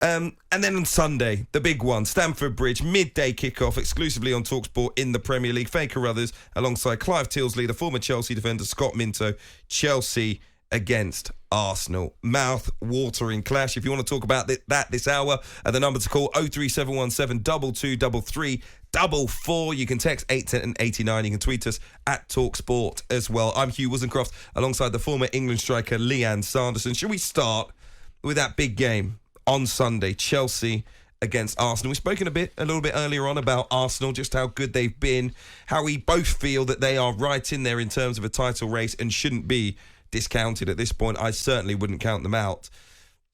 And then on Sunday, the big one, Stamford Bridge, midday kickoff, exclusively on talkSPORT in the Premier League. Faye Carruthers alongside Clive Tilsley, the former Chelsea defender Scott Minto. Chelsea against Arsenal. Mouth-watering clash. If you want to talk about that this hour, the number to call 03717 2233 44. You can text 81089. You can tweet us at talkSPORT as well. I'm Hugh Woozencroft alongside the former England striker Leanne Sanderson. Should we start with that big game on Sunday, Chelsea against Arsenal? We've spoken a little bit earlier on about Arsenal, just how good they've been, how we both feel that they are right in there in terms of a title race and shouldn't be discounted at this point. I certainly wouldn't count them out.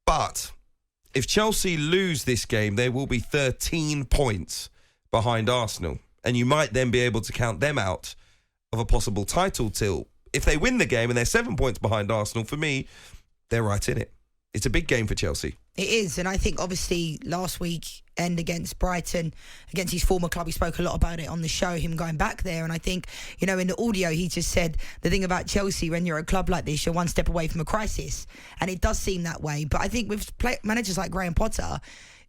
But if Chelsea lose this game, they will be 13 points behind Arsenal, and you might then be able to count them out of a possible title tilt. If they win the game and they're 7 points behind Arsenal, for me, they're right in it. It's a big game for Chelsea. It is, and I think obviously last weekend against Brighton, against his former club, he spoke a lot about it on the show, him going back there. And I think, in the audio, he just said the thing about Chelsea, when you're a club like this, you're one step away from a crisis. And it does seem that way. But I think with managers like Graham Potter,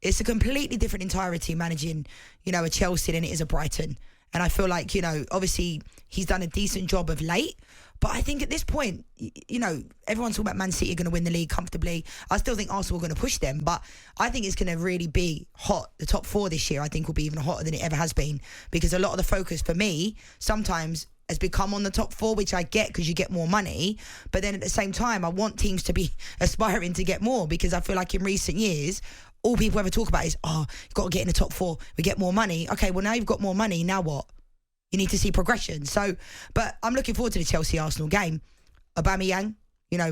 it's a completely different entirety managing, a Chelsea than it is a Brighton. And I feel like, obviously he's done a decent job of late. But I think at this point, everyone's talking about Man City are going to win the league comfortably. I still think Arsenal are going to push them. But I think it's going to really be hot. The top four this year, I think, will be even hotter than it ever has been. Because a lot of the focus for me sometimes has become on the top four, which I get because you get more money. But then at the same time, I want teams to be aspiring to get more, because I feel like in recent years, all people ever talk about is, you've got to get in the top four, we get more money. Okay, well, now you've got more money, now what? You need to see progression. So, but I'm looking forward to the Chelsea-Arsenal game. Aubameyang,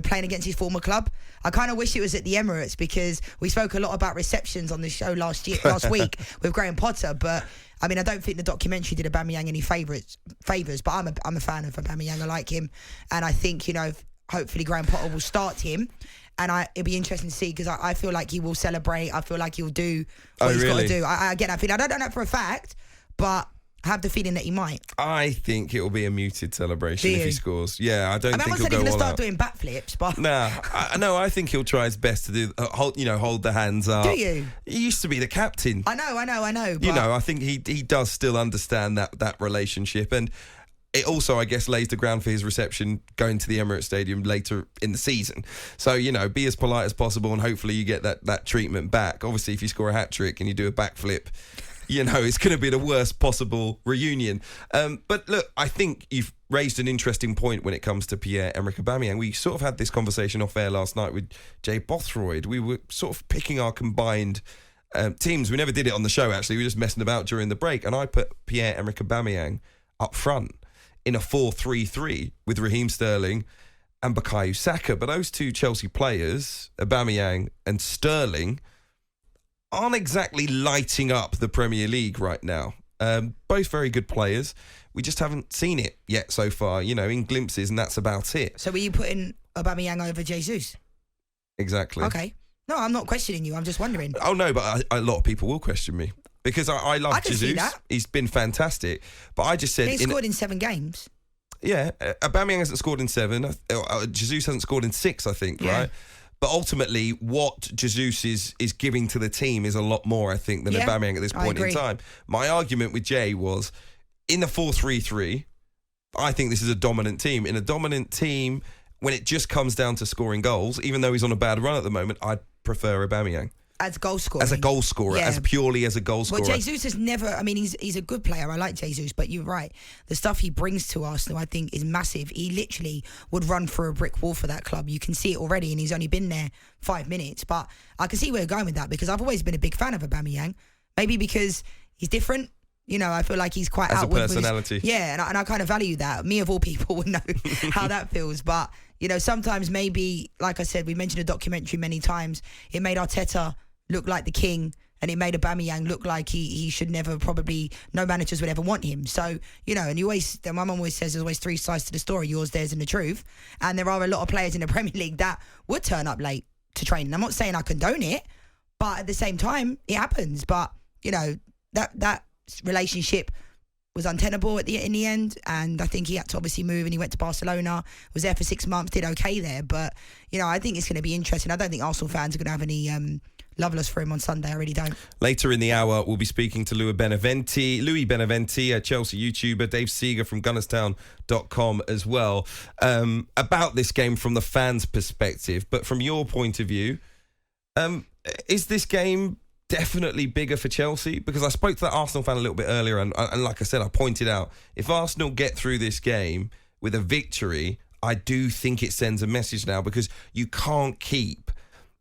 playing against his former club. I kind of wish it was at the Emirates, because we spoke a lot about receptions on the show last week with Graham Potter. But, I don't think the documentary did Aubameyang any favours. But I'm a fan of Aubameyang. I like him. And I think, hopefully Graham Potter will start him. And it'll be interesting to see, because I feel like he will celebrate. I feel like he'll do what he's got to do. I get that feeling. I don't know that for a fact, but I have the feeling that he might. I think it will be a muted celebration if he scores. Yeah, I don't think he'll go all out. I'm not saying he's going to start doing backflips, but... No, I think he'll try his best to do, hold the hands up. Do you? He used to be the captain. I know. But... I think he does still understand that relationship. And it also, I guess, lays the ground for his reception going to the Emirates Stadium later in the season. So, be as polite as possible, and hopefully you get that treatment back. Obviously, if you score a hat-trick and you do a backflip, it's going to be the worst possible reunion. But look, I think you've raised an interesting point when it comes to Pierre-Emerick Aubameyang. We sort of had this conversation off air last night with Jay Bothroyd. We were sort of picking our combined teams. We never did it on the show, actually. We were just messing about during the break. And I put Pierre-Emerick Aubameyang up front in a 4-3-3 with Raheem Sterling and Bukayo Saka. But those two Chelsea players, Aubameyang and Sterling, aren't exactly lighting up the Premier League right now. Both very good players. We just haven't seen it yet so far, in glimpses, and that's about it. So were you putting Aubameyang over Jesus? Exactly. Okay. No, I'm not questioning you. I'm just wondering. Oh, no, but a lot of people will question me. Because I love Jesus. He's been fantastic. But I just said... He's scored in 7 games. Yeah. Aubameyang hasn't scored in 7. Jesus hasn't scored in 6, I think, right? But ultimately, what Jesus is giving to the team is a lot more, I think, than Aubameyang at this point in time. My argument with Jay was, in the 4-3-3, I think this is a dominant team. In a dominant team, when it just comes down to scoring goals, even though he's on a bad run at the moment, I'd prefer Aubameyang. As goal scorer. As a goal scorer, as purely as a goal scorer. Well, Jesus has never... he's a good player. I like Jesus, but you're right. The stuff he brings to Arsenal, I think, is massive. He literally would run through a brick wall for that club. You can see it already, and he's only been there 5 minutes. But I can see where you're going with that, because I've always been a big fan of Aubameyang. Maybe because he's different. I feel like he's quite outward. As a personality. And I kind of value that. Me, of all people, would know how that feels. But, sometimes maybe, like I said, we mentioned a documentary many times. It made Arteta look like the king, and it made Aubameyang look like he should never, probably, no managers would ever want him. So, and my mum always says there's always 3 sides to the story, yours, theirs, and the truth. And there are a lot of players in the Premier League that would turn up late to training. I'm not saying I condone it, but at the same time, it happens. But, that relationship was untenable in the end, and I think he had to obviously move, and he went to Barcelona, was there for 6 months, did okay there. But, I think it's going to be interesting. I don't think Arsenal fans are going to have any loveless for him on Sunday. I really don't. Later in the hour, we'll be speaking to Louis Beneventi, a Chelsea YouTuber, Dave Seeger from Gunnerstown.com as well, about this game from the fans' perspective. But from your point of view, is this game definitely bigger for Chelsea? Because I spoke to that Arsenal fan a little bit earlier, and like I said, I pointed out, if Arsenal get through this game with a victory, I do think it sends a message now, because you can't keep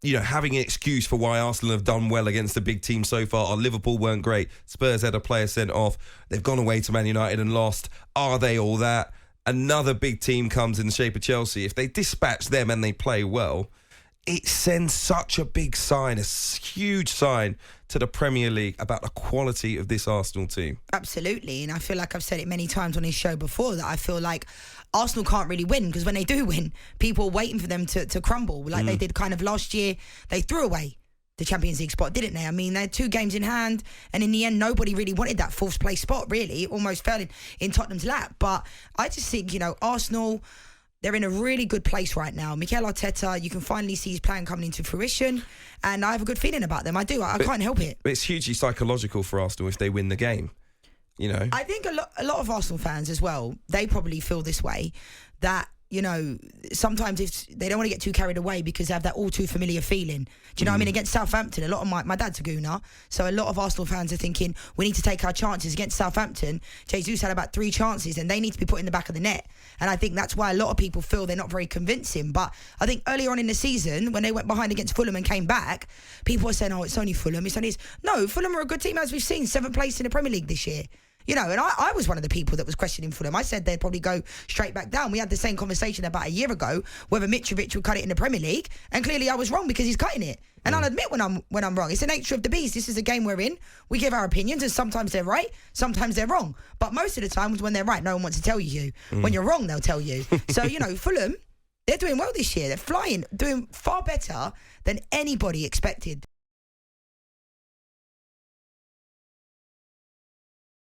having an excuse for why Arsenal have done well against the big team so far. Or Liverpool weren't great. Spurs had a player sent off. They've gone away to Man United and lost. Are they all that? Another big team comes in the shape of Chelsea. If they dispatch them and they play well, it sends such a big sign, a huge sign to the Premier League about the quality of this Arsenal team. Absolutely. And I feel like I've said it many times on his show before, that I feel like Arsenal can't really win, because when they do win, people are waiting for them to crumble. Like they did kind of last year. They threw away the Champions League spot, didn't they? I mean, they had 2 games in hand, and in the end, nobody really wanted that 4th place spot, really. It almost fell in Tottenham's lap. But I just think, Arsenal, they're in a really good place right now. Mikel Arteta, you can finally see his plan coming into fruition, and I have a good feeling about them. I do. I can't help it. It's hugely psychological for Arsenal if they win the game. I think a lot of Arsenal fans as well, they probably feel this way, that sometimes if they don't want to get too carried away because they have that all too familiar feeling. Do you know what I mean? Against Southampton, a lot of my dad's a Gooner, so a lot of Arsenal fans are thinking, we need to take our chances. Against Southampton, Jesus had about 3 chances and they need to be put in the back of the net. And I think that's why a lot of people feel they're not very convincing. But I think earlier on in the season, when they went behind against Fulham and came back, people were saying, oh, it's only Fulham. No, Fulham are a good team, as we've seen, 7th place in the Premier League this year. And I was one of the people that was questioning Fulham. I said they'd probably go straight back down. We had the same conversation about a year ago, whether Mitrovic would cut it in the Premier League, and clearly I was wrong because he's cutting it. And I'll admit when I'm wrong. It's the nature of the beast. This is a game we're in. We give our opinions, and sometimes they're right, sometimes they're wrong. But most of the times when they're right, no one wants to tell you. When you're wrong, they'll tell you. So, Fulham, they're doing well this year. They're flying, doing far better than anybody expected.